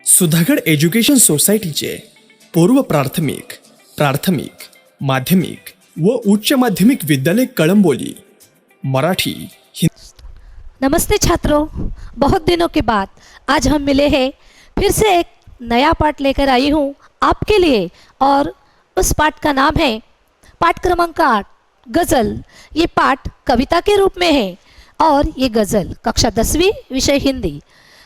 Sudhagad education सोसायटीचे पूर्व प्राथमिक, प्राथमिक, माध्यमिक व उच्च माध्यमिक विद्यालय कळंबोली मराठी। नमस्ते छात्रों, बहुत दिनों के बाद आज हम मिले हैं। फिर से एक नया पाठ लेकर आई हूँ आपके लिए और उस पाठ का नाम है पाठ क्रमांक 8 गज़ल। ये पाठ कविता के रूप में है और ये गज़ल कक्षा 10वीं विषय हिंदी।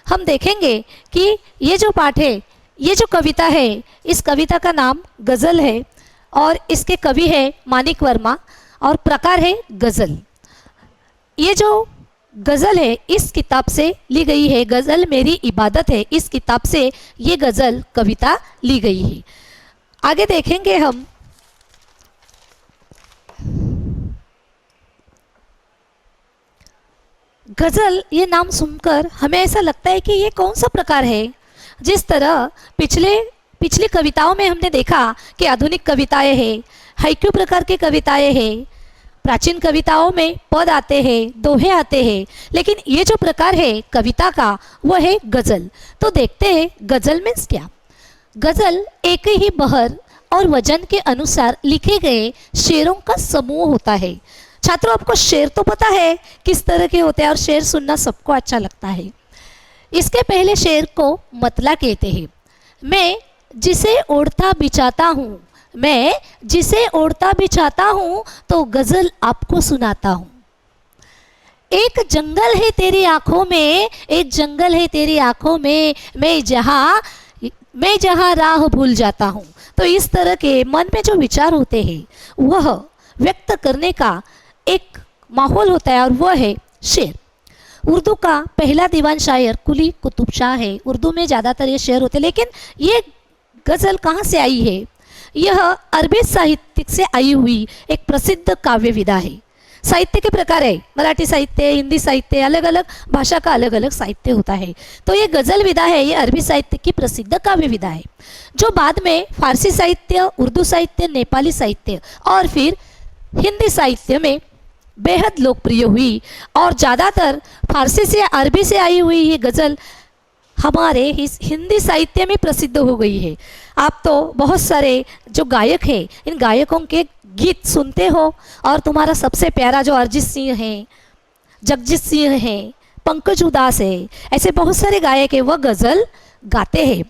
हम देखेंगे कि ये जो पाठ है, ये जो कविता है, इस कविता का नाम गज़ल है और इसके कवि है मानिक वर्मा और प्रकार है गज़ल। ये जो गज़ल है इस किताब से ली गई है। गज़ल मेरी इबादत है, इस किताब से ये गज़ल कविता ली गई है। आगे देखेंगे हम। गज़ल ये नाम सुनकर हमें ऐसा लगता है कि ये कौन सा प्रकार है। जिस तरह पिछली कविताओं में हमने देखा कि आधुनिक कविताएं हैं, हाइकू प्रकार की कविताएं हैं, प्राचीन कविताओं में पद आते हैं, दोहे आते हैं, लेकिन ये जो प्रकार है कविता का वो है गज़ल। तो देखते हैं गज़ल मीन्स क्या। गज़ल एक ही बहर और वजन के अनुसार लिखे गए शेरों का समूह होता है। छात्रों, आपको शेर तो पता है किस तरह के होते हैं और शेर सुनना सबको अच्छा लगता है। इसके पहले शेर को मतला कहते हैं। मैं जिसे ओढ़ता बिछाता हूँ, मैं जिसे ओढ़ता बिछाता हूँ तो गज़ल आपको सुनाता हूँ। एक जंगल है तेरी आंखों में, एक जंगल है तेरी आंखों में, मैं जहाँ राह भूल जाता हूँ। तो इस तरह के मन में जो विचार होते हैं वह व्यक्त करने का एक माहौल होता है और वह है शेर। उर्दू का पहला दीवान शायर कुली कुतुब शाह है। उर्दू में ज़्यादातर ये शेर होते हैं, लेकिन ये गज़ल कहाँ से आई है? यह अरबी साहित्य से आई हुई एक प्रसिद्ध काव्य विधा है। साहित्य के प्रकार है, मराठी साहित्य, हिंदी साहित्य, अलग अलग भाषा का अलग अलग साहित्य होता है। तो ये गज़ल विधा है, ये अरबी साहित्य की प्रसिद्ध काव्य विधा है जो बाद में फारसी साहित्य, उर्दू साहित्य, नेपाली साहित्य और फिर हिंदी साहित्य में बेहद लोकप्रिय हुई। और ज़्यादातर फारसी से अरबी से आई हुई ये गज़ल हमारे इस हिंदी साहित्य में प्रसिद्ध हो गई है। आप तो बहुत सारे जो गायक हैं, इन गायकों के गीत सुनते हो और तुम्हारा सबसे प्यारा जो अरिजीत सिंह हैं, जगजीत सिंह हैं, पंकज उदास है, ऐसे बहुत सारे गायक हैं, वह गज़ल गाते हैं।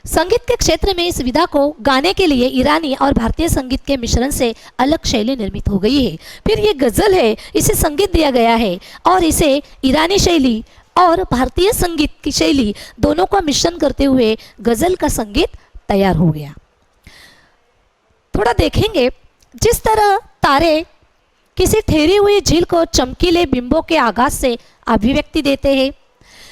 संगीत के क्षेत्र में इस विधा को गाने के लिए ईरानी और भारतीय संगीत के मिश्रण से अलग शैली निर्मित हो गई है। फिर ये गज़ल है, इसे संगीत दिया गया है और इसे ईरानी शैली और भारतीय संगीत की शैली दोनों का मिश्रण करते हुए गज़ल का संगीत तैयार हो गया। थोड़ा देखेंगे, जिस तरह तारे किसी ठहरी हुई झील को चमकीले बिंबों के आगाज से अभिव्यक्ति देते हैं,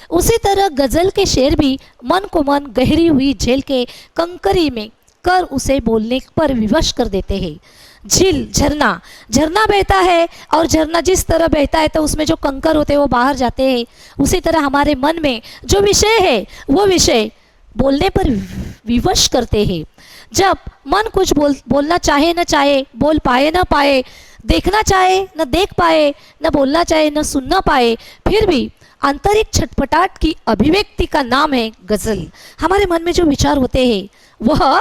उसी तरह गज़ल के शेर भी मन को मन गहरी हुई झील के कंकरी में कर उसे बोलने पर विवश कर देते हैं। झील, झरना बहता है और झरना जिस तरह बहता है तो उसमें जो कंकर होते हैं वो बाहर जाते हैं। उसी तरह हमारे मन में जो विषय है वो विषय बोलने पर विवश करते हैं। जब मन कुछ बोलना चाहे न चाहे, बोल पाए न पाए, देखना चाहे न देख पाए, न बोलना चाहे न सुनना पाए, फिर भी आंतरिक छटपटाट की अभिव्यक्ति का नाम है गज़ल। हमारे मन में जो विचार होते हैं वह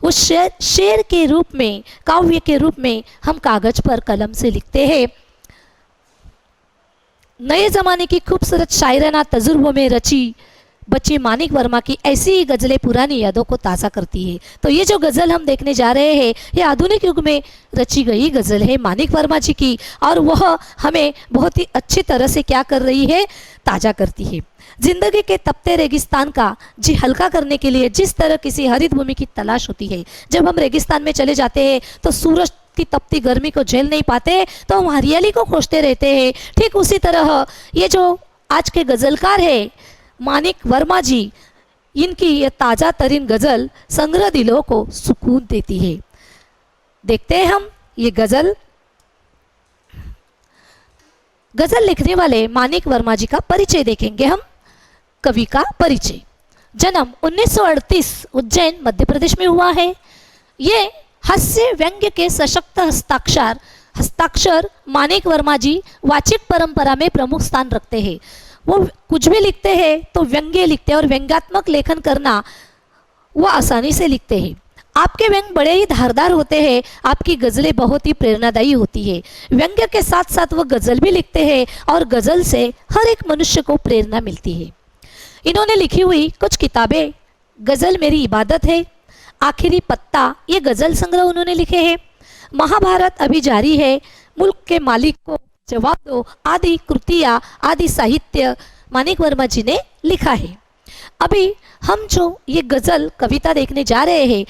उस शेर के रूप में, काव्य के रूप में हम कागज पर कलम से लिखते हैं। नए ज़माने की खूबसूरत शायराना तजुर्बों में रची बच्ची मानिक वर्मा की ऐसी ही गज़लें पुरानी यादों को ताज़ा करती है। तो ये जो गज़ल हम देखने जा रहे हैं ये आधुनिक युग में रची गई गज़ल है मानिक वर्मा जी की, और वह हमें बहुत ही अच्छी तरह से क्या कर रही है, ताज़ा करती है। जिंदगी के तपते रेगिस्तान का जी हल्का करने के लिए जिस तरह किसी हरित भूमि की तलाश होती है, जब हम रेगिस्तान में चले जाते हैं तो सूरज की तपती गर्मी को झेल नहीं पाते तो हम हरियाली को खोजते रहते हैं। ठीक उसी तरह ये जो आज के गज़लकार है मानिक वर्मा जी, इनकी ये ताज़ा तरीन गज़ल संग्रह दिलों को सुकून देती है। देखते हैं हम ये गज़ल लिखने वाले मानिक वर्मा जी का परिचय देखेंगे हम। कवि का परिचय। जन्म 1938 उज्जैन मध्य प्रदेश में हुआ है। ये हास्य व्यंग्य के सशक्त हस्ताक्षर मानिक वर्मा जी वाचिक परंपरा में प्रमुख स्थान रखते हैं। वो कुछ भी लिखते हैं तो व्यंग्य लिखते हैं, और व्यंग्यात्मक लेखन करना वो आसानी से लिखते हैं। आपके व्यंग बड़े ही धारदार होते हैं, आपकी गज़लें बहुत ही प्रेरणादायी होती है। व्यंग्य के साथ साथ वो गज़ल भी लिखते हैं, और गज़ल से हर एक मनुष्य को प्रेरणा मिलती है। इन्होंने लिखी हुई कुछ किताबें, गज़ल मेरी इबादत है, आखिरी पत्ता, ये गज़ल संग्रह उन्होंने लिखे हैं। महाभारत अभी जारी है, मुल्क के मालिक को जवाब दो, आदि कृतियाँ, आदि साहित्य मानिक वर्मा जी ने लिखा है। अभी हम जो ये गज़ल कविता देखने जा रहे हैं,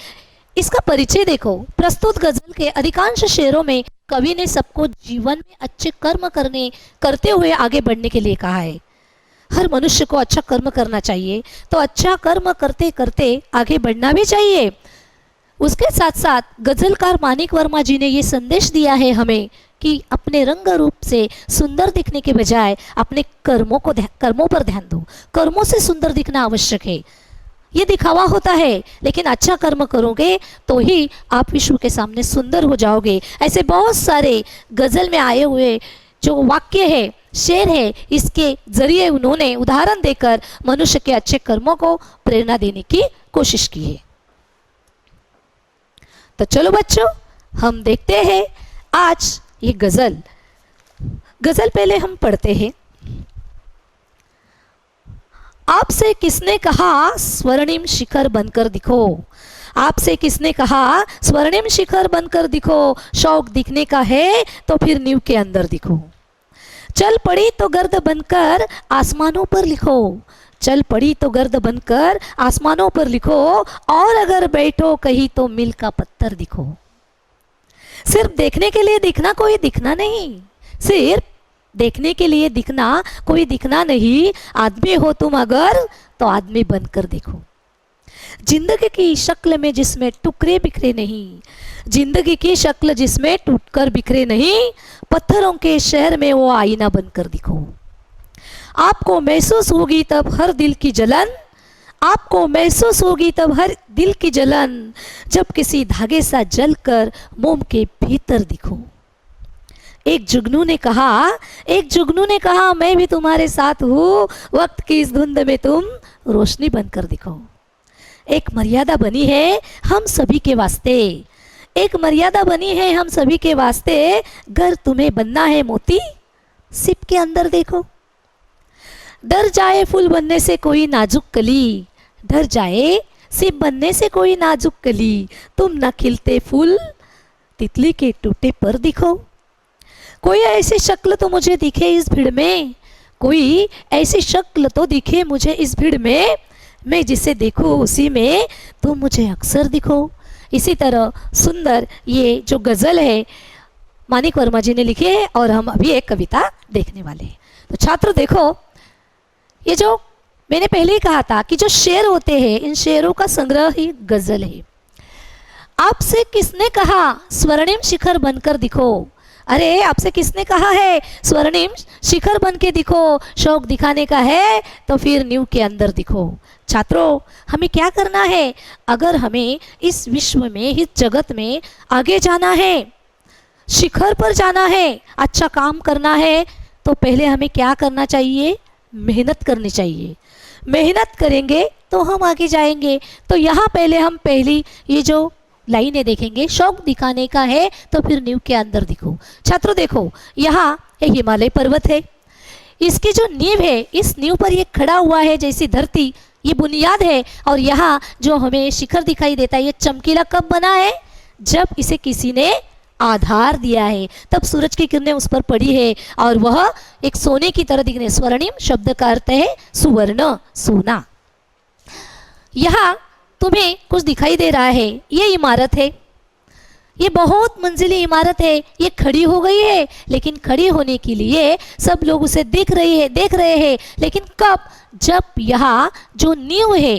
इसका परिचय देखो। प्रस्तुत गज़ल के अधिकांश शेरों में कवि ने सबको जीवन में अच्छे कर्म करते हुए आगे बढ़ने के लिए कहा है। हर मनुष्य को अच्छा कर्म करना चाहिए, तो अच्छा कर्म करते करते आगे बढ़ना भी चाहिए। उसके साथ साथ गज़लकार मानिक वर्मा जी ने ये संदेश दिया है हमें कि अपने रंग रूप से सुंदर दिखने के बजाय अपने कर्मों पर ध्यान दो। कर्मों से सुंदर दिखना आवश्यक है, ये दिखावा होता है, लेकिन अच्छा कर्म करोगे तो ही आप विश्व के सामने सुंदर हो जाओगे। ऐसे बहुत सारे गज़ल में आए हुए जो वाक्य है, शेर है, इसके जरिए उन्होंने उदाहरण देकर मनुष्य के अच्छे कर्मों को प्रेरणा देने की कोशिश की है। तो चलो बच्चों, हम देखते हैं आज ये गज़ल पहले हम पढ़ते हैं। आपसे किसने कहा स्वर्णिम शिखर बनकर दिखो, आपसे किसने कहा स्वर्णिम शिखर बनकर दिखो, शौक दिखने का है तो फिर नींव के अंदर दिखो। चल पड़ी तो गर्द बनकर आसमानों पर लिखो, चल पड़ी तो गर्द बनकर आसमानों पर लिखो, और अगर बैठो कहीं तो मील का पत्थर दिखो। सिर्फ देखने के लिए दिखना कोई दिखना नहीं, सिर्फ देखने के लिए दिखना कोई दिखना नहीं, आदमी हो तुम अगर तो आदमी बनकर देखो। जिंदगी की शक्ल में जिसमें टुकड़े बिखरे नहीं, जिंदगी की शक्ल जिसमें टूटकर बिखरे नहीं, पत्थरों के शहर में वो आईना बनकर दिखो। आपको महसूस होगी तब हर दिल की जलन, आपको महसूस होगी तब हर दिल की जलन, जब किसी धागे सा जलकर मोम के भीतर दिखो। एक जुगनू ने कहा मैं भी तुम्हारे साथ हूँ, वक्त की इस धुंध में तुम रोशनी बनकर दिखो। एक मर्यादा बनी है हम सभी के वास्ते, एक मर्यादा बनी है हम सभी के वास्ते, गर तुम्हें बनना है मोती सिप के अंदर देखो। डर जाए फूल बनने से कोई नाजुक कली, डर जाए सिप बनने से कोई नाजुक कली, तुम न खिलते फूल तितली के टूटे पर दिखो। कोई ऐसी शक्ल तो मुझे दिखे इस भीड़ में, कोई ऐसी शक्ल तो दिखे मुझे इस भीड़ में, मैं जिसे देखूं उसी में तुम मुझे अक्सर दिखो। इसी तरह सुंदर ये जो गज़ल है मानिक वर्मा जी ने लिखी है, और हम अभी एक कविता देखने वाले हैं। तो छात्र देखो, ये जो मैंने पहले ही कहा था कि जो शेर होते हैं, इन शेरों का संग्रह ही गज़ल है। आपसे किसने कहा स्वर्णिम शिखर बनकर दिखो, अरे आपसे किसने कहा है स्वर्णिम शिखर बन के दिखो, शौक दिखाने का है तो फिर नींव के अंदर दिखो। छात्रों, हमें क्या करना है? अगर हमें इस विश्व में, इस जगत में आगे जाना है, शिखर पर जाना है, अच्छा काम करना है, तो पहले हमें क्या करना चाहिए? मेहनत करनी चाहिए। मेहनत करेंगे तो हम आगे जाएंगे। तो यहाँ पहले हम पहली ये जो लाइनें देखेंगे, शौक दिखाने का है तो फिर नींव के अंदर दिखो। छात्रों देखो, यहाँ एक हिमालय पर्वत है, इसकी जो नींव है, इस नींव पर ये खड़ा हुआ है जैसी धरती, ये बुनियाद है। और यहाँ जो हमें शिखर दिखाई देता है, ये चमकीला कब बना है? जब इसे किसी ने आधार दिया है, तब सूरज की किरणें उस पर पड़ी है और वह एक सोने की तरह दिखने। स्वर्णिम शब्द का अर्थ है सुवर्ण, सोना। यहाँ तुम्हें कुछ दिखाई दे रहा है, ये इमारत है, ये बहुत मंजिली इमारत है, ये खड़ी हो गई है, लेकिन खड़ी होने के लिए सब लोग उसे देख रहे हैं, लेकिन कब? जब यहाँ जो नींव है,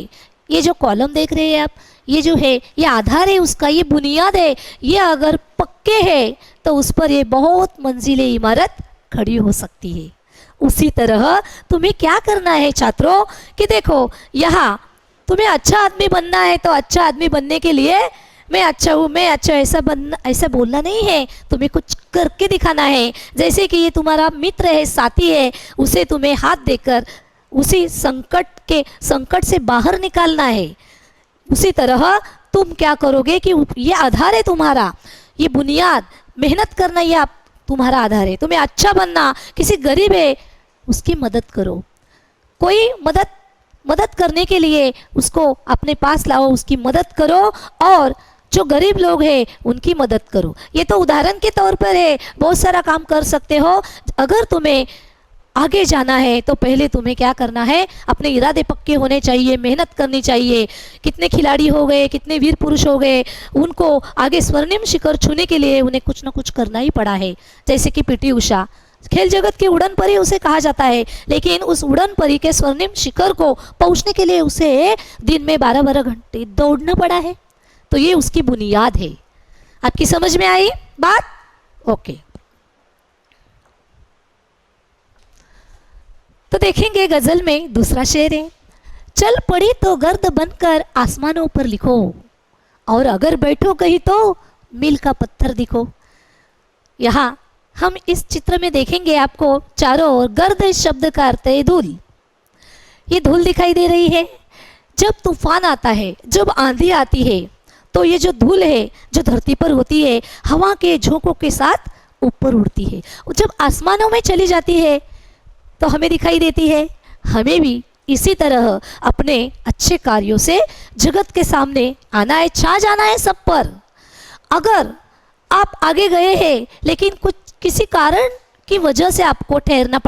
ये जो कॉलम देख रहे हैं आप, ये जो है, ये आधार है उसका, ये बुनियाद है, ये अगर पक्के है तो उस पर ये बहुत मंजिली इमारत खड़ी हो सकती है। उसी तरह तुम्हें क्या करना है छात्रों कि देखो, यहाँ तुम्हें अच्छा आदमी बनना है, तो अच्छा आदमी बनने के लिए मैं अच्छा हूँ, मैं अच्छा, ऐसा बोलना नहीं है, तुम्हें कुछ करके दिखाना है। जैसे कि ये तुम्हारा मित्र है, साथी है, उसे तुम्हें हाथ देकर उसी संकट से बाहर निकालना है। उसी तरह तुम क्या करोगे कि ये आधार है तुम्हारा, ये बुनियाद, मेहनत करना ये आप तुम्हारा आधार है। तुम्हें अच्छा बनना, किसी गरीब है उसकी मदद करो, कोई मदद करने के लिए उसको अपने पास लाओ, उसकी मदद करो, और जो गरीब लोग हैं उनकी मदद करो। ये तो उदाहरण के तौर पर है, बहुत सारा काम कर सकते हो। अगर तुम्हें आगे जाना है तो पहले तुम्हें क्या करना है, अपने इरादे पक्के होने चाहिए, मेहनत करनी चाहिए। कितने खिलाड़ी हो गए, कितने वीर पुरुष हो गए, उनको आगे स्वर्णिम शिखर छूने के लिए उन्हें कुछ ना कुछ करना ही पड़ा है। जैसे कि पीटी उषा, खेल जगत की उड़न परी उसे कहा जाता है, लेकिन उस उड़न परी के स्वर्णिम शिखर को पहुंचने के लिए उसे दिन में 12-12 घंटे दौड़ना पड़ा है। तो ये उसकी बुनियाद है। आपकी समझ में आई बात? ओके। तो देखेंगे गजल में दूसरा शेर है, चल पड़ी तो गर्द बनकर आसमानों पर लिखो, और अगर बैठो कहीं तो मील का पत्थर दिखो। यहाँ हम इस चित्र में देखेंगे आपको चारों ओर गर्द इस शब्द का अर्थ है धूल। ये धूल दिखाई दे रही है। जब तूफान आता है, जब आंधी आती है, तो ये जो धूल है जो धरती पर होती है, हवा के झोंकों के साथ ऊपर उड़ती है, और जब आसमानों में चली जाती है तो हमें दिखाई देती है। हमें भी इसी तरह अपने अच्छे कार्यों से जगत के सामने आना है, छा जाना है सब पर। अगर आप आगे गए हैं लेकिन किसी कारण की वजह से आपको ठहरना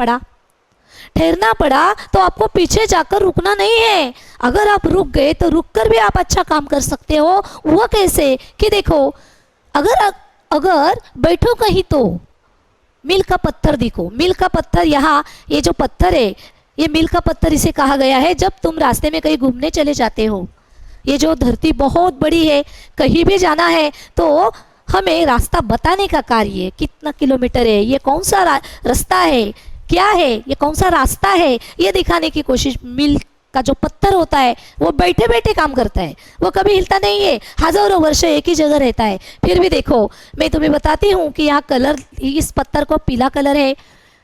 पड़ा तो आपको पीछे जाकर रुकना नहीं है। अगर आप रुक गए तो रुककर भी आप अच्छा काम कर सकते हो। वह कैसे कि देखो, अगर बैठो कहीं तो मील का पत्थर दिखो। मील का पत्थर, यहाँ ये जो पत्थर है, ये मील का पत्थर इसे कहा गया है जब तुम रास्ते में कहीं घूमने चले जाते हो। ये जो धरती बहुत बड़ी है, कहीं भी जाना है तो हमें रास्ता बताने का कार्य है। कितना किलोमीटर है, ये कौन सा रास्ता है, क्या है, ये कौन सा रास्ता है, ये दिखाने की कोशिश मील का जो पत्थर होता है वो बैठे बैठे काम करता है। वो कभी हिलता नहीं है, हजारों वर्ष एक ही जगह रहता है। फिर भी देखो, मैं तुम्हें बताती हूँ कि यहाँ कलर, इस पत्थर को पीला कलर है,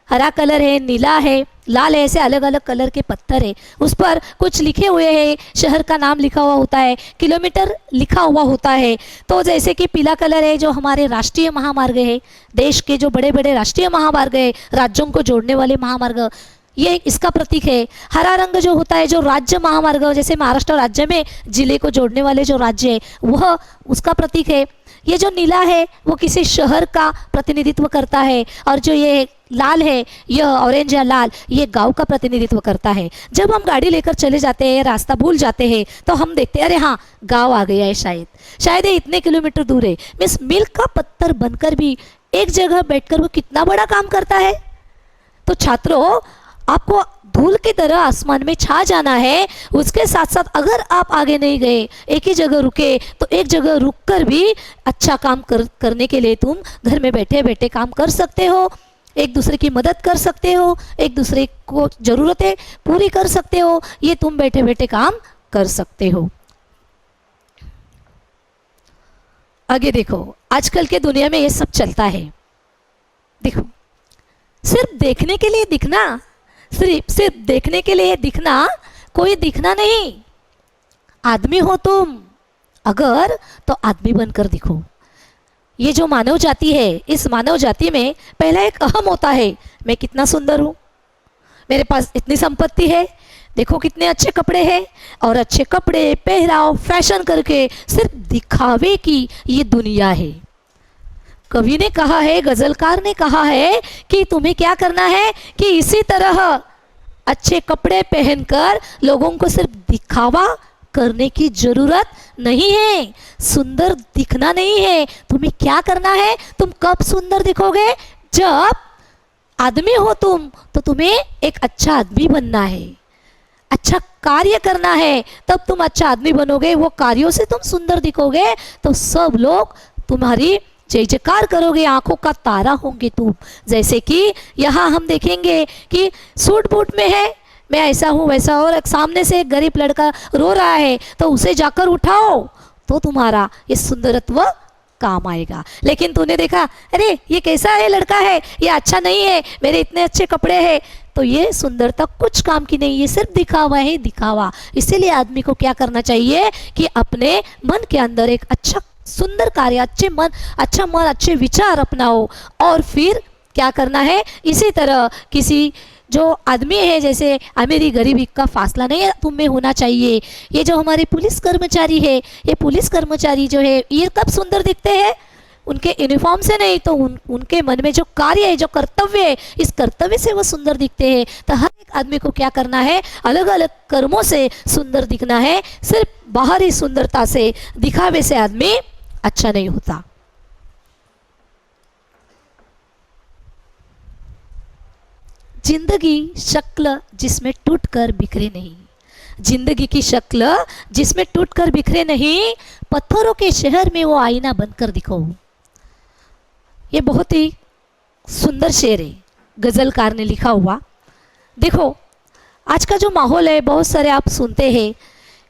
हरा कलर है, नीला है, लाल है, ऐसे अलग अलग कलर के पत्थर है। उस पर कुछ लिखे हुए हैं, शहर का नाम लिखा हुआ होता है, किलोमीटर लिखा हुआ होता है। तो जैसे कि पीला कलर है जो हमारे राष्ट्रीय महामार्ग है, देश के जो बड़े बड़े राष्ट्रीय महामार्ग है, राज्यों को जोड़ने वाले महामार्ग, ये इसका प्रतीक है। हरा रंग जो होता है जो राज्य महामार्ग, जैसे महाराष्ट्र राज्य में जिले को जोड़ने वाले जो राज्य है वह उसका प्रतीक है। ये जो नीला है वो किसी शहर का प्रतिनिधित्व करता है, और जो ये लाल है, यह ऑरेंज या लाल, ये गांव का प्रतिनिधित्व करता है। जब हम गाड़ी लेकर चले जाते हैं, रास्ता भूल जाते हैं, तो हम देखते हैं अरे हाँ गांव आ गया है, शायद ये इतने किलोमीटर दूर है। मीन्स मील का पत्थर बनकर भी एक जगह बैठकर वो कितना बड़ा काम करता है। तो छात्रों, आपको धूल की तरह आसमान में छा जाना है। उसके साथ साथ अगर आप आगे नहीं गए, एक ही जगह रुके, तो एक जगह रुककर भी अच्छा काम करने के लिए तुम घर में बैठे बैठे काम कर सकते हो, एक दूसरे की मदद कर सकते हो, एक दूसरे को ज़रूरतें पूरी कर सकते हो। ये तुम बैठे बैठे काम कर सकते हो। आगे देखो, आजकल के दुनिया में ये सब चलता है। देखो, सिर्फ देखने के लिए दिखना, सिर्फ देखने के लिए दिखना, कोई दिखना नहीं। आदमी हो तुम अगर, तो आदमी बनकर दिखो। ये जो मानव जाति है, इस मानव जाति में पहला एक अहम होता है, मैं कितना सुंदर हूँ, मेरे पास इतनी संपत्ति है, देखो कितने अच्छे कपड़े हैं। और अच्छे कपड़े, पहराव, फैशन करके सिर्फ दिखावे की ये दुनिया है। कवि ने कहा है, गजलकार ने कहा है कि तुम्हें क्या करना है कि इसी तरह अच्छे कपड़े पहनकर लोगों को सिर्फ दिखावा करने की जरूरत नहीं है, सुंदर दिखना नहीं है। तुम्हें क्या करना है, तुम कब सुंदर दिखोगे, जब आदमी हो तुम, तो तुम्हें एक अच्छा आदमी बनना है, अच्छा कार्य करना है, तब तुम अच्छा आदमी बनोगे। वो कार्यों से तुम सुंदर दिखोगे तो सब लोग तुम्हारी जय जयकार करोगे, आंखों का तारा होंगे तुम। जैसे कि यहाँ हम देखेंगे कि सूट बूट में है, मैं ऐसा हूँ वैसा, और सामने से एक गरीब लड़का रो रहा है तो उसे जाकर उठाओ, तो तुम्हारा ये सुंदरत्व काम आएगा। लेकिन तूने देखा, अरे ये कैसा है लड़का है, ये अच्छा नहीं है, मेरे इतने अच्छे कपड़े हैं, तो ये सुंदरता कुछ काम की नहीं, ये सिर्फ दिखावा है, दिखावा। इसीलिए आदमी को क्या करना चाहिए कि अपने मन के अंदर एक अच्छा सुंदर कार्य, अच्छा मन, अच्छे विचार अपनाओ, और फिर क्या करना है, इसी तरह किसी जो आदमी है, जैसे अमीरी गरीबी का फासला नहीं तुम में होना चाहिए। ये जो हमारे पुलिस कर्मचारी है, ये पुलिस कर्मचारी जो है, ये कब सुंदर दिखते हैं? उनके यूनिफॉर्म से नहीं, तो उनके मन में जो कार्य है, जो कर्तव्य है, इस कर्तव्य से वो सुंदर दिखते हैं। तो हर एक आदमी को क्या करना है, अलग अलग कर्मों से सुंदर दिखना है। सिर्फ बाहरी सुंदरता से, दिखावे से आदमी अच्छा नहीं होता। जिंदगी शक्ल जिसमें टूटकर बिखरे नहीं, जिंदगी की शक्ल जिसमें टूटकर बिखरे नहीं, पत्थरों के शहर में वो आईना बनकर दिखो। ये बहुत ही सुंदर शेर है, गजलकार ने लिखा हुआ। देखो आज का जो माहौल है, बहुत सारे आप सुनते हैं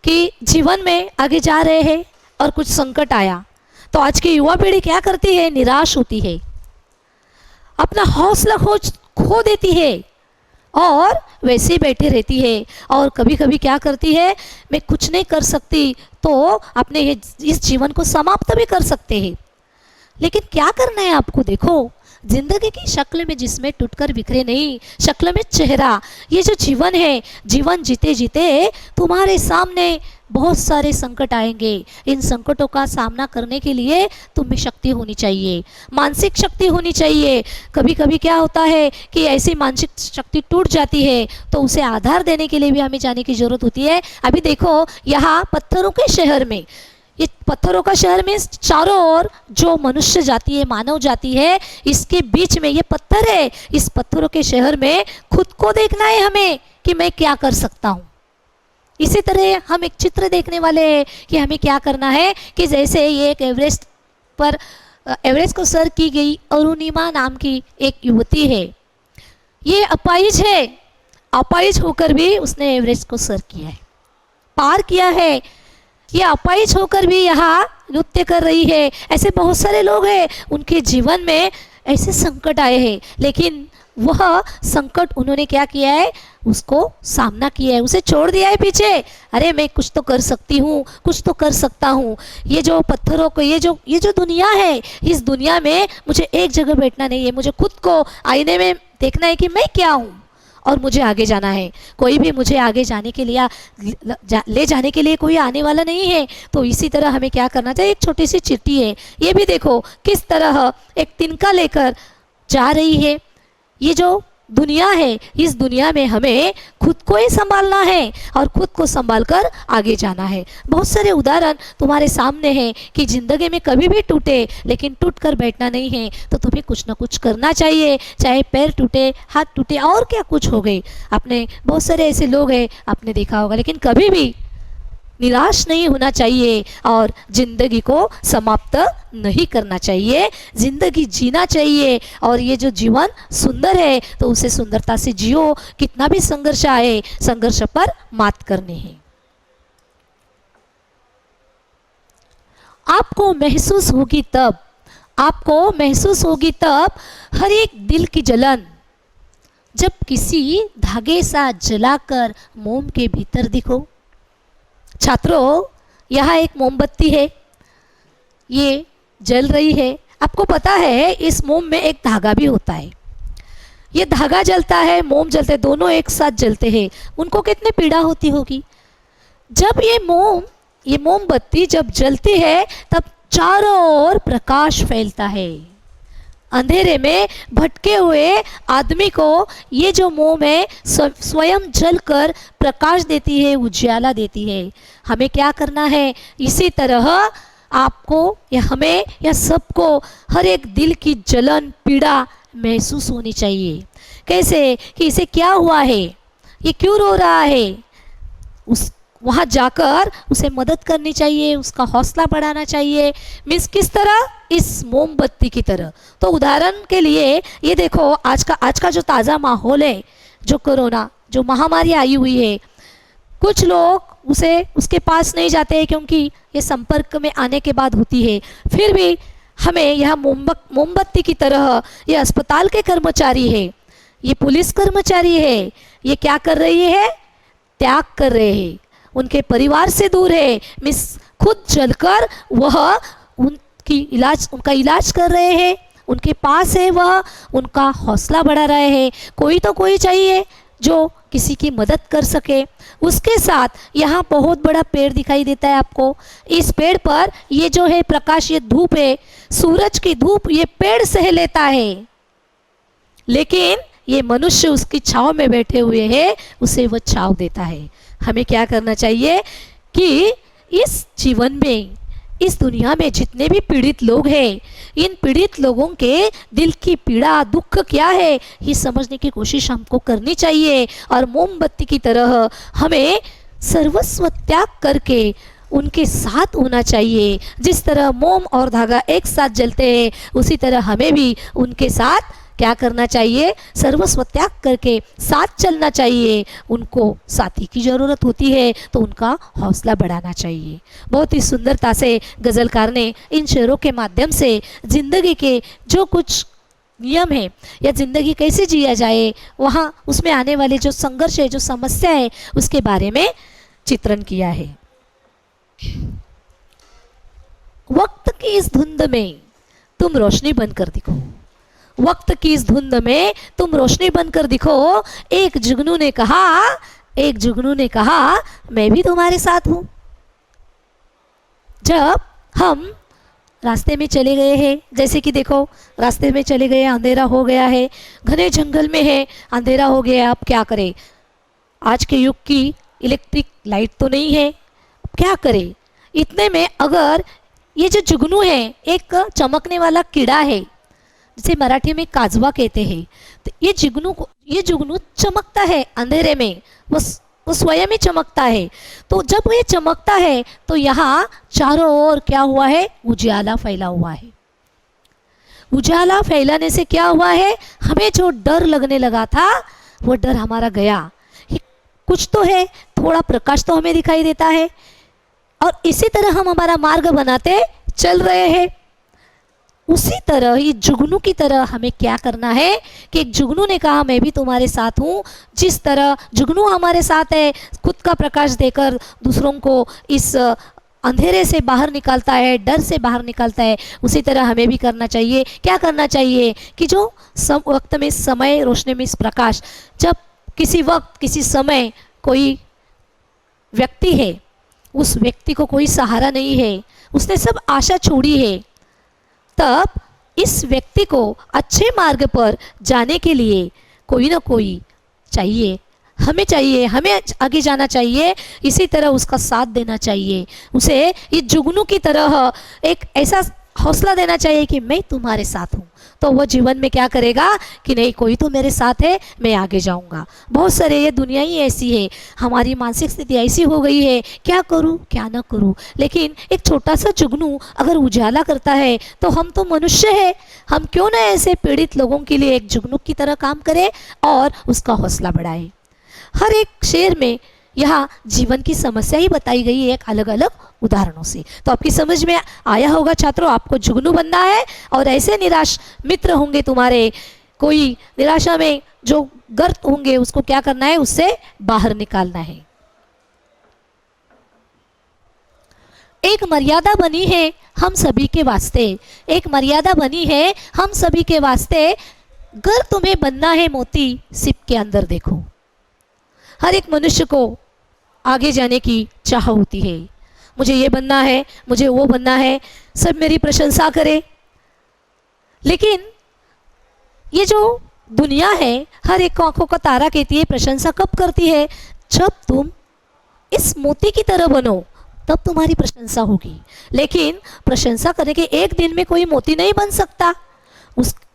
कि जीवन में आगे जा रहे हैं और कुछ संकट आया तो आज की युवा पीढ़ी क्या करती है, निराश होती है, अपना हौसला खो देती है और वैसे ही बैठी रहती है। और कभी कभी क्या करती है, मैं कुछ नहीं कर सकती, तो अपने इस जीवन को समाप्त भी कर सकते हैं। लेकिन क्या करना है आपको, देखो जिंदगी की शक्ल में जिसमें टूटकर बिखरे नहीं, शक्ल में चेहरा। ये जो जीवन है, जीवन जीते जीते तुम्हारे सामने बहुत सारे संकट आएंगे। इन संकटों का सामना करने के लिए तुम्हें शक्ति होनी चाहिए, मानसिक शक्ति होनी चाहिए। कभी कभी क्या होता है कि ऐसी मानसिक शक्ति टूट जाती है तो उसे आधार देने के लिए भी हमें जाने की जरूरत होती है। अभी देखो यहाँ पत्थरों के शहर में, ये पत्थरों का शहर में चारों ओर जो मनुष्य जाति है, मानव जाति है, इसके बीच में ये पत्थर है। इस पत्थरों के शहर में खुद को देखना है हमें कि मैं क्या कर सकता हूँ। इसी तरह हम एक चित्र देखने वाले हैं कि हमें क्या करना है कि जैसे ये एक एवरेस्ट को सर की गई अरुणिमा नाम की एक युवती है। ये अपाहिज है, अपाहिज होकर भी उसने एवरेस्ट को सर किया है, पार किया है। ये अपाहिज होकर भी यहाँ नृत्य कर रही है। ऐसे बहुत सारे लोग हैं, उनके जीवन में ऐसे संकट आए हैं, लेकिन वह संकट उन्होंने क्या किया है, उसको सामना किया है, उसे छोड़ दिया है पीछे। अरे मैं कुछ तो कर सकती हूँ, कुछ तो कर सकता हूँ। ये जो पत्थरों को, ये जो दुनिया है, इस दुनिया में मुझे एक जगह बैठना नहीं है, मुझे खुद को आईने में देखना है कि मैं क्या हूँ और मुझे आगे जाना है। कोई भी मुझे आगे जाने के लिए ले जाने के लिए कोई आने वाला नहीं है। तो इसी तरह हमें क्या करना चाहिए, एक छोटी सी चिट्ठी है, ये भी देखो किस तरह एक तिनका लेकर जा रही है। ये जो दुनिया है, इस दुनिया में हमें खुद को ही संभालना है और खुद को संभाल कर आगे जाना है। बहुत सारे उदाहरण तुम्हारे सामने हैं कि ज़िंदगी में कभी भी टूटे, लेकिन टूट कर बैठना नहीं है, तो तुम्हें कुछ ना कुछ करना चाहिए। चाहे पैर टूटे, हाथ टूटे, और क्या कुछ हो गए। आपने बहुत सारे ऐसे लोग हैं, आपने देखा होगा, लेकिन कभी भी निराश नहीं होना चाहिए और ज़िंदगी को समाप्त नहीं करना चाहिए। ज़िंदगी जीना चाहिए और ये जो जीवन सुंदर है तो उसे सुंदरता से जियो। कितना भी संघर्ष आए, संघर्ष पर मात करनी है। आपको महसूस होगी तब हर एक दिल की जलन, जब किसी धागे सा जलाकर मोम के भीतर दिखो। छात्रों, यहाँ एक मोमबत्ती है, ये जल रही है। आपको पता है इस मोम में एक धागा भी होता है। ये धागा जलता है, मोम जलते, दोनों एक साथ जलते हैं। उनको कितनी पीड़ा होती होगी। जब ये मोमबत्ती जब जलती है तब चारों ओर प्रकाश फैलता है। अंधेरे में भटके हुए आदमी को ये जो मोम है स्वयं जलकर प्रकाश देती है, उजाला देती है। हमें क्या करना है, इसी तरह आपको या हमें या सबको हर एक दिल की जलन, पीड़ा महसूस होनी चाहिए। कैसे कि इसे क्या हुआ है, ये क्यों रो रहा है, वहाँ जाकर उसे मदद करनी चाहिए, उसका हौसला बढ़ाना चाहिए। मीन्स किस तरह, इस मोमबत्ती की तरह। तो उदाहरण के लिए ये देखो, आज का जो ताज़ा माहौल है, जो कोरोना, जो महामारी आई हुई है, कुछ लोग उसके पास नहीं जाते हैं क्योंकि ये संपर्क में आने के बाद होती है। फिर भी हमें यह मोमबत्ती की तरह ये अस्पताल के कर्मचारी है, ये पुलिस कर्मचारी है, ये क्या कर रही है? त्याग कर रहे हैं, उनके परिवार से दूर है, मिस खुद चलकर वह उनका इलाज कर रहे हैं, उनके पास है, वह उनका हौसला बढ़ा रहे हैं। कोई तो कोई चाहिए जो किसी की मदद कर सके। उसके साथ यहाँ बहुत बड़ा पेड़ दिखाई देता है आपको। इस पेड़ पर ये जो है प्रकाश, ये धूप है, सूरज की धूप ये पेड़ सह लेता है, लेकिन ये मनुष्य उसकी छांव में बैठे हुए हैं, उसे वह छांव देता है। हमें क्या करना चाहिए कि इस जीवन में, इस दुनिया में जितने भी पीड़ित लोग हैं, इन पीड़ित लोगों के दिल की पीड़ा, दुख क्या है, ये समझने की कोशिश हमको करनी चाहिए। और मोमबत्ती की तरह हमें सर्वस्व त्याग करके उनके साथ होना चाहिए। जिस तरह मोम और धागा एक साथ जलते हैं, उसी तरह हमें भी उनके साथ क्या करना चाहिए? सर्वस्व त्याग करके साथ चलना चाहिए। उनको साथी की ज़रूरत होती है तो उनका हौसला बढ़ाना चाहिए। बहुत ही सुंदरता से गज़लकार ने इन शेरों के माध्यम से ज़िंदगी के जो कुछ नियम है या ज़िंदगी कैसे जिया जाए, वहाँ उसमें आने वाले जो संघर्ष है, जो समस्या है, उसके बारे में चित्रण किया है। वक्त की इस धुंध में तुम रोशनी बनकर दिखो, वक्त की इस धुंध में तुम रोशनी बनकर दिखो। एक जुगनू ने कहा मैं भी तुम्हारे साथ हूं। जब हम रास्ते में चले गए हैं, जैसे कि देखो रास्ते में चले गए, अंधेरा हो गया है, घने जंगल में है, अंधेरा हो गया, अब क्या करें? आज के युग की इलेक्ट्रिक लाइट तो नहीं है, अब क्या करें? इतने में अगर ये जो जुगनू है, एक चमकने वाला कीड़ा है, जिसे मराठी में काजवा कहते हैं, तो ये जुगनू चमकता है अंधेरे में, वो स्वयं ही चमकता है। तो जब ये चमकता है तो यहाँ चारों ओर क्या हुआ है? उजाला फैला हुआ है। उजाला फैलाने से क्या हुआ है? हमें जो डर लगने लगा था वो डर हमारा गया। कुछ तो है, थोड़ा प्रकाश तो हमें दिखाई देता है, और इसी तरह हम हमारा मार्ग बनाते चल रहे हैं। उसी तरह ये जुगनू की तरह हमें क्या करना है कि एक जुगनू ने कहा मैं भी तुम्हारे साथ हूँ। जिस तरह जुगनू हमारे साथ है, खुद का प्रकाश देकर दूसरों को इस अंधेरे से बाहर निकालता है, डर से बाहर निकालता है, उसी तरह हमें भी करना चाहिए। क्या करना चाहिए कि जो वक्त में समय, रोशनी में इस प्रकाश, जब किसी वक्त किसी समय कोई व्यक्ति है, उस व्यक्ति को कोई सहारा नहीं है, उसने सब आशा छोड़ी है, तब इस व्यक्ति को अच्छे मार्ग पर जाने के लिए कोई ना कोई चाहिए, हमें आगे जाना चाहिए। इसी तरह उसका साथ देना चाहिए, उसे इस जुगनू की तरह एक ऐसा हौसला देना चाहिए कि मैं तुम्हारे साथ हूँ। तो वह जीवन में क्या करेगा कि नहीं, कोई तो मेरे साथ है, मैं आगे जाऊँगा। बहुत सारे, ये दुनिया ही ऐसी है, हमारी मानसिक स्थिति ऐसी हो गई है, क्या करूँ क्या ना करूँ। लेकिन एक छोटा सा जुगनू अगर उजाला करता है तो हम तो मनुष्य है, हम क्यों ना ऐसे पीड़ित लोगों के लिए एक जुगनू की तरह काम करें और उसका हौसला बढ़ाए। हर एक शेर में यहाँ जीवन की समस्या ही बताई गई है, एक अलग अलग उदाहरणों से। तो आपकी समझ में आया होगा छात्रों, आपको जुगनू बनना है और ऐसे निराश मित्र होंगे तुम्हारे, कोई निराशा में जो गर्त होंगे, उसको क्या करना है? उससे बाहर निकालना है। एक मर्यादा बनी है हम सभी के वास्ते, एक मर्यादा बनी है हम सभी के वास्ते। अगर तुम्हें बनना है मोती, सिप के अंदर देखो। हर एक मनुष्य को आगे जाने की चाह होती है, मुझे ये बनना है, मुझे वो बनना है, सब मेरी प्रशंसा करे। लेकिन ये जो दुनिया है, हर एक को आंखों का तारा कहती है, प्रशंसा कब करती है? जब तुम इस मोती की तरह बनो, तब तुम्हारी प्रशंसा होगी। लेकिन प्रशंसा करने के एक दिन में कोई मोती नहीं बन सकता,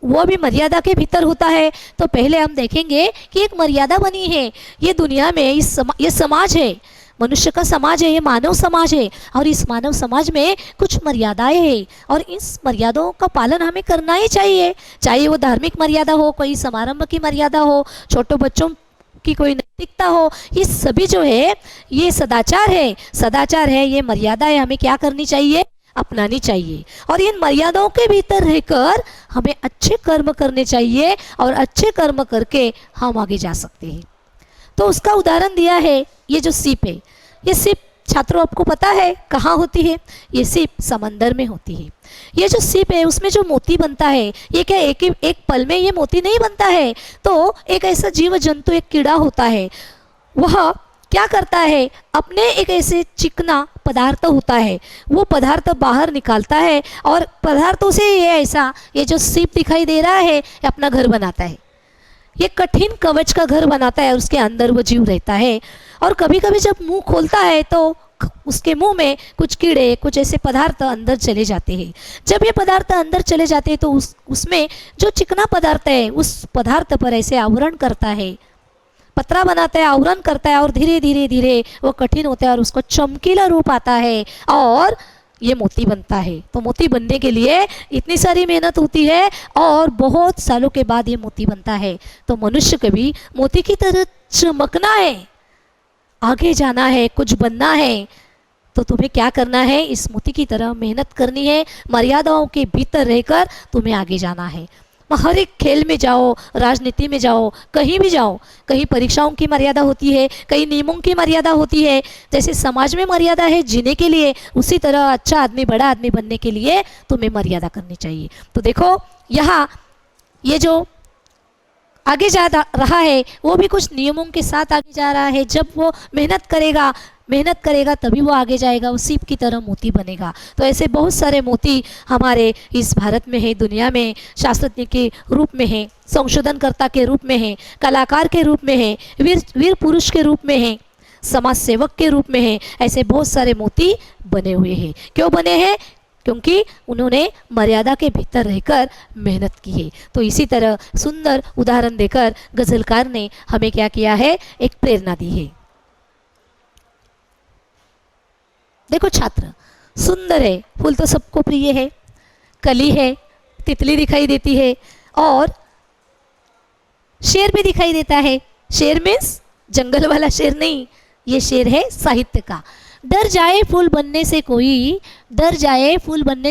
वो भी मर्यादा के भीतर होता है। तो पहले हम देखेंगे कि एक मर्यादा बनी है ये दुनिया में, ये समाज है, मनुष्य का समाज है, ये मानव समाज है, और इस मानव समाज में कुछ मर्यादाएं हैं, और इस मर्यादाओं का पालन हमें करना ही चाहिए। चाहे वो धार्मिक मर्यादा हो, कोई समारंभ की मर्यादा हो, छोटे बच्चों की कोई नैतिकता हो, ये सभी जो है ये सदाचार है, ये मर्यादा है, हमें क्या करनी चाहिए, अपनानी चाहिए। और इन मर्यादाओं के भीतर रहकर हमें अच्छे कर्म करने चाहिए और अच्छे कर्म करके हम आगे जा सकते हैं। तो उसका उदाहरण दिया है ये जो सीप है। ये सीप छात्रों आपको पता है कहाँ होती है? ये सीप समंदर में होती है। ये जो सीप है उसमें जो मोती बनता है, ये क्या एक पल में ये मोती नहीं बनता है। तो एक ऐसा जीव जंतु, एक कीड़ा होता है, वह क्या करता है, अपने एक ऐसे चिकना पदार्थ होता है, वो पदार्थ बाहर निकालता है और पदार्थों से ये जो सीप दिखाई दे रहा है, ये अपना घर बनाता है। ये कठिन कवच का घर बनाता है और उसके अंदर वो जीव रहता है। और कभी कभी जब मुंह खोलता है तो उसके मुंह में कुछ कीड़े, कुछ ऐसे पदार्थ अंदर चले जाते हैं। जब ये पदार्थ अंदर चले जाते हैं तो उसमें जो चिकना पदार्थ है उस पदार्थ पर ऐसे आवरण करता है, पतरा बनाता है, आवरण करता है और धीरे धीरे धीरे वो कठिन होता है और उसको चमकीला रूप आता है और ये मोती बनता है। तो मोती बनने के लिए इतनी सारी मेहनत होती है और बहुत सालों के बाद ये मोती बनता है। तो मनुष्य को भी मोती की तरह चमकना है, आगे जाना है, कुछ बनना है, तो तुम्हें क्या करना है, इस मोती की तरह मेहनत करनी है, मर्यादाओं के भीतर रहकर तुम्हें आगे जाना है। हर एक खेल में जाओ, राजनीति में जाओ, कहीं भी जाओ, कहीं परीक्षाओं की मर्यादा होती है, कहीं नियमों की मर्यादा होती है। जैसे समाज में मर्यादा है जीने के लिए, उसी तरह अच्छा आदमी, बड़ा आदमी बनने के लिए तुम्हें मर्यादा करनी चाहिए। तो देखो यहाँ ये जो आगे जा रहा है वो भी कुछ नियमों के साथ आगे जा रहा है। जब वो मेहनत करेगा तभी वो आगे जाएगा, वो सीप की तरह मोती बनेगा। तो ऐसे बहुत सारे मोती हमारे इस भारत में है, दुनिया में शास्त्रज्ञ के रूप में है, संशोधनकर्ता के रूप में है, कलाकार के रूप में है, वीर पुरुष के रूप में है, समाज सेवक के रूप में है। ऐसे बहुत सारे मोती बने हुए हैं। क्यों बने हैं? क्योंकि उन्होंने मर्यादा के भीतर रहकर मेहनत की है। तो इसी तरह सुंदर उदाहरण देकर गजलकार ने हमें क्या किया है, एक प्रेरणा दी है। देखो छात्र, सुंदर है, फूल तो सबको प्रिय है, कली है, तितली दिखाई देती है और शेर भी दिखाई देता है। शेर मीन्स जंगल वाला शेर नहीं, ये शेर है साहित्य का। डर जाए फूल बनने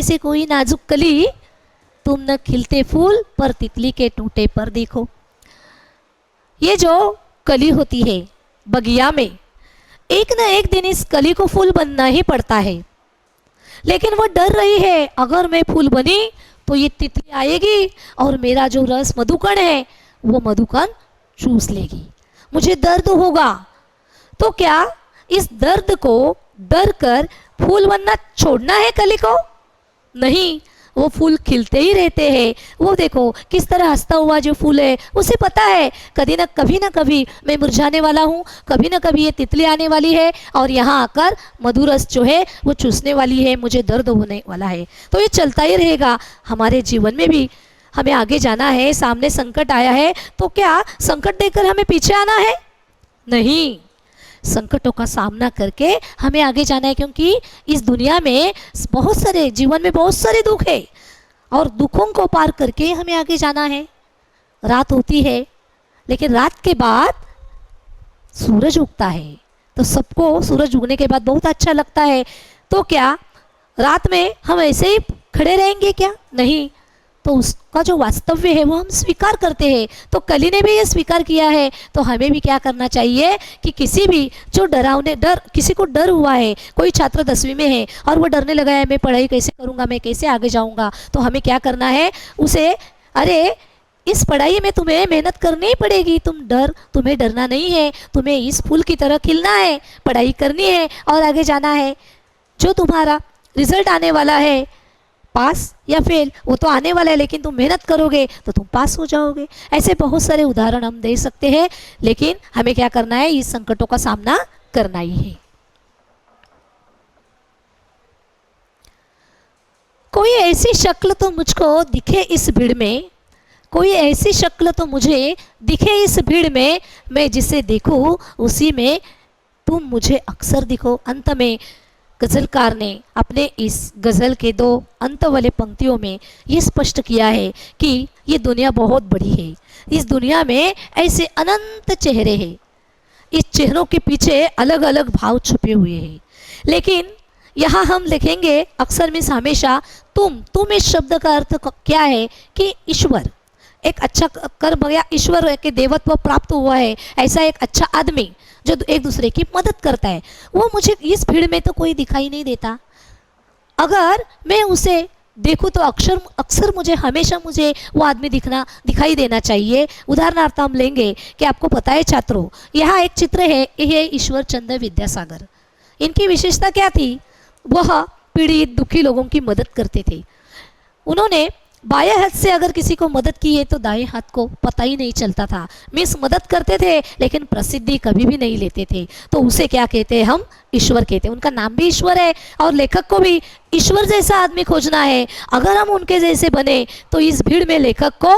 से कोई नाजुक कली, तुम न खिलते फूल पर तितली के टूटे पर देखो। ये जो कली होती है बगिया में, एक न एक दिन इस कली को फूल बनना ही पड़ता है। लेकिन वो डर रही है, अगर मैं फूल बनी तो ये तितली आएगी और मेरा जो रस मधुकण है वो मधुकण चूस लेगी, मुझे दर्द होगा। तो क्या इस दर्द को डर कर फूल बनना छोड़ना है कली को? नहीं, वो फूल खिलते ही रहते हैं। वो देखो किस तरह हंसता हुआ जो फूल है, उसे पता है कभी ना कभी मैं मुरझाने वाला हूँ, कभी ना कभी ये तितली आने वाली है और यहाँ आकर मधुरस जो है वो चूसने वाली है, मुझे दर्द होने वाला है। तो ये चलता ही रहेगा। हमारे जीवन में भी हमें आगे जाना है, सामने संकट आया है तो क्या संकट देकर हमें पीछे आना है? नहीं, संकटों का सामना करके हमें आगे जाना है। क्योंकि इस दुनिया में जीवन में बहुत सारे दुख है और दुखों को पार करके हमें आगे जाना है। रात होती है लेकिन रात के बाद सूरज उगता है, तो सबको सूरज उगने के बाद बहुत अच्छा लगता है। तो क्या रात में हम ऐसे ही खड़े रहेंगे क्या? नहीं, तो उसका जो वास्तव्य है वो हम स्वीकार करते हैं। तो कली ने भी ये स्वीकार किया है। तो हमें भी क्या करना चाहिए कि किसी भी जो किसी को डर हुआ है, कोई छात्र 10वीं में है और वो डरने लगा है, मैं पढ़ाई कैसे करूँगा, मैं कैसे आगे जाऊँगा, तो हमें क्या करना है उसे, अरे इस पढ़ाई में तुम्हें मेहनत करनी ही पड़ेगी, तुम्हें डरना नहीं है, तुम्हें इस फूल की तरह खिलना है, पढ़ाई करनी है और आगे जाना है। जो तुम्हारा रिजल्ट आने वाला है, पास या फेल, वो तो आने वाला है, लेकिन तुम मेहनत करोगे तो तुम पास हो जाओगे। ऐसे बहुत सारे उदाहरण हम दे सकते हैं, लेकिन हमें क्या करना है, इस संकटों का सामना करना ही है। कोई ऐसी शक्ल तो मुझको दिखे इस भीड़ में, कोई ऐसी शक्ल तो मुझे दिखे इस भीड़ में, मैं जिसे देखूं उसी में तुम मुझे अक्सर दिखो। अंत में गज़लकार ने अपने इस गज़ल के 2 अंत वाले पंक्तियों में ये स्पष्ट किया है कि ये दुनिया बहुत बड़ी है, इस दुनिया में ऐसे अनंत चेहरे हैं, इस चेहरों के पीछे अलग अलग भाव छुपे हुए हैं। लेकिन यहाँ हम लिखेंगे अक्सर में हमेशा तुम इस शब्द का अर्थ क्या है कि ईश्वर, एक अच्छा कर्म या ईश्वर के देवत्व प्राप्त हुआ है, ऐसा एक अच्छा आदमी जो एक दूसरे की मदद करता है, वो मुझे इस भीड़ में तो कोई दिखाई नहीं देता। अगर मैं उसे देखूं तो अक्सर हमेशा मुझे वो आदमी दिखाई देना चाहिए। उदाहरणार्थ हम लेंगे कि आपको पता है छात्रों, यहाँ एक चित्र है, ये ईश्वर चंद्र विद्यासागर। इनकी विशेषता क्या थी? वह पीड़ित दुखी लोगों की मदद करते थे। उन्होंने बाएं हाथ से अगर किसी को मदद की है तो दाएं हाथ को पता ही नहीं चलता था। मीन्स मदद करते थे लेकिन प्रसिद्धि कभी भी नहीं लेते थे। तो उसे क्या कहते हैं? हम ईश्वर कहते हैं। उनका नाम भी ईश्वर है और लेखक को भी ईश्वर जैसा आदमी खोजना है। अगर हम उनके जैसे बने तो इस भीड़ में लेखक को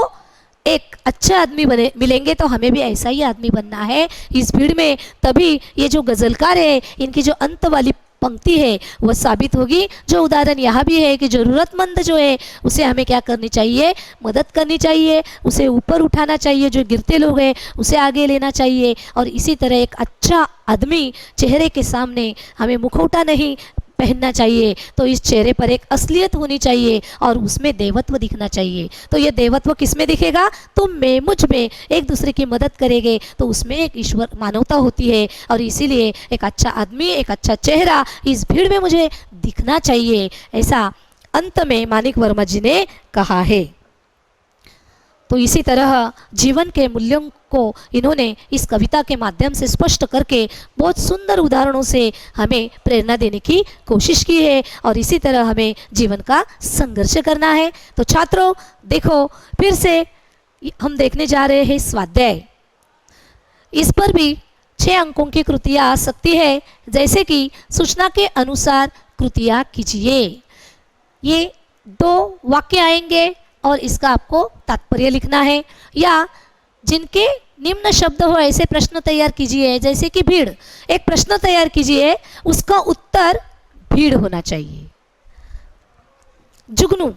एक अच्छा आदमी बने मिलेंगे, तो हमें भी ऐसा ही आदमी बनना है इस भीड़ में। तभी ये जो गजलकार है, इनकी जो अंत वाली पंक्ति है वह साबित होगी। जो उदाहरण यहाँ भी है कि जरूरतमंद जो है उसे हमें क्या करनी चाहिए? मदद करनी चाहिए, उसे ऊपर उठाना चाहिए। जो गिरते लोग हैं उसे आगे लेना चाहिए। और इसी तरह एक अच्छा आदमी चेहरे के सामने हमें मुखौटा नहीं पहनना चाहिए, तो इस चेहरे पर एक असलियत होनी चाहिए और उसमें देवत्व दिखना चाहिए। तो ये देवत्व किस में दिखेगा? तुम में, मुझ में, एक दूसरे की मदद करेंगे तो उसमें एक ईश्वर मानवता होती है। और इसीलिए एक अच्छा आदमी, एक अच्छा चेहरा इस भीड़ में मुझे दिखना चाहिए, ऐसा अंत में मानिक वर्मा जी ने कहा है। तो इसी तरह जीवन के मूल्यों को इन्होंने इस कविता के माध्यम से स्पष्ट करके बहुत सुंदर उदाहरणों से हमें प्रेरणा देने की कोशिश की है। और इसी तरह हमें जीवन का संघर्ष करना है। तो छात्रों देखो, फिर से हम देखने जा रहे हैं स्वाध्याय। इस पर भी 6 अंकों की कृतियाँ आ सकती है, जैसे कि सूचना के अनुसार कृतियाँ कीजिए। ये 2 वाक्य आएंगे और इसका आपको तात्पर्य लिखना है, या जिनके निम्न शब्द हो ऐसे प्रश्न तैयार कीजिए। जैसे कि भीड़, एक प्रश्न तैयार कीजिए, उसका उत्तर भीड़ होना चाहिए। जुगनू,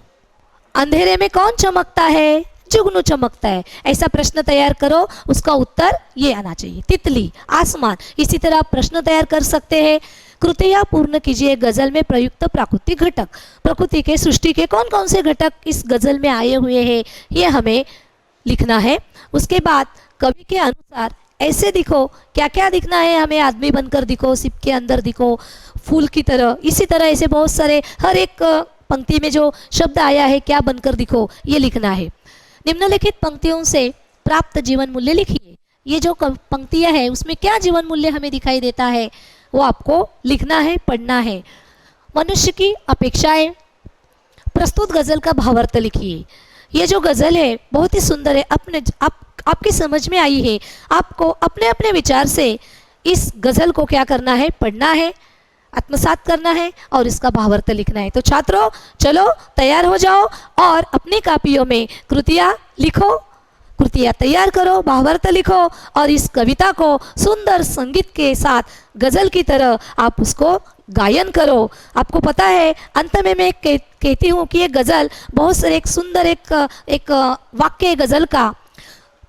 अंधेरे में कौन चमकता है? जुगनू चमकता है, ऐसा प्रश्न तैयार करो, उसका उत्तर ये आना चाहिए। तितली, आसमान, इसी तरह आप प्रश्न तैयार कर सकते हैं। कृतियाँ पूर्ण कीजिए गजल में प्रयुक्त प्राकृतिक घटक। प्रकृति के, सृष्टि के कौन कौन से घटक इस गजल में आए हुए हैं ये हमें लिखना है। उसके बाद कवि के अनुसार ऐसे दिखो, क्या क्या दिखना है हमें? आदमी बनकर दिखो, सिप के अंदर दिखो, फूल की तरह। इसी तरह ऐसे बहुत सारे, हर एक पंक्ति में जो शब्द आया है, क्या बनकर दिखो, ये लिखना है। निम्नलिखित पंक्तियों से प्राप्त जीवन मूल्य लिखिए। ये जो पंक्तियाँ हैं उसमें क्या जीवन मूल्य हमें दिखाई देता है वो आपको लिखना है, पढ़ना है। मनुष्य की अपेक्षाएं, प्रस्तुत गजल का भावार्थ लिखिए। ये जो गजल है बहुत ही सुंदर है, आपकी समझ में आई है। आपको अपने अपने विचार से इस गजल को क्या करना है? पढ़ना है, आत्मसात करना है और इसका भावार्थ लिखना है। तो छात्रों चलो तैयार हो जाओ और अपनी कापियों में कृतियाँ लिखो, कृतियाँ तैयार करो, भावार्थ लिखो और इस कविता को सुंदर संगीत के साथ गजल की तरह आप उसको गायन करो। आपको पता है अंत में मैं कहती हूँ कि ये गजल बहुत सारे, एक सुंदर एक वाक्य गजल का,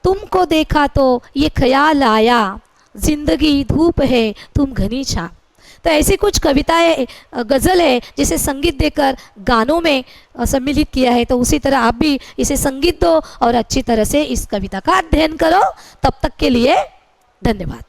तुमको देखा तो ये ख्याल आया, जिंदगी धूप है तुम घनी छा। तो ऐसी कुछ कविताएं, गज़ल है जिसे संगीत देकर गानों में सम्मिलित किया है। तो उसी तरह आप भी इसे संगीत दो और अच्छी तरह से इस कविता का अध्ययन करो। तब तक के लिए धन्यवाद।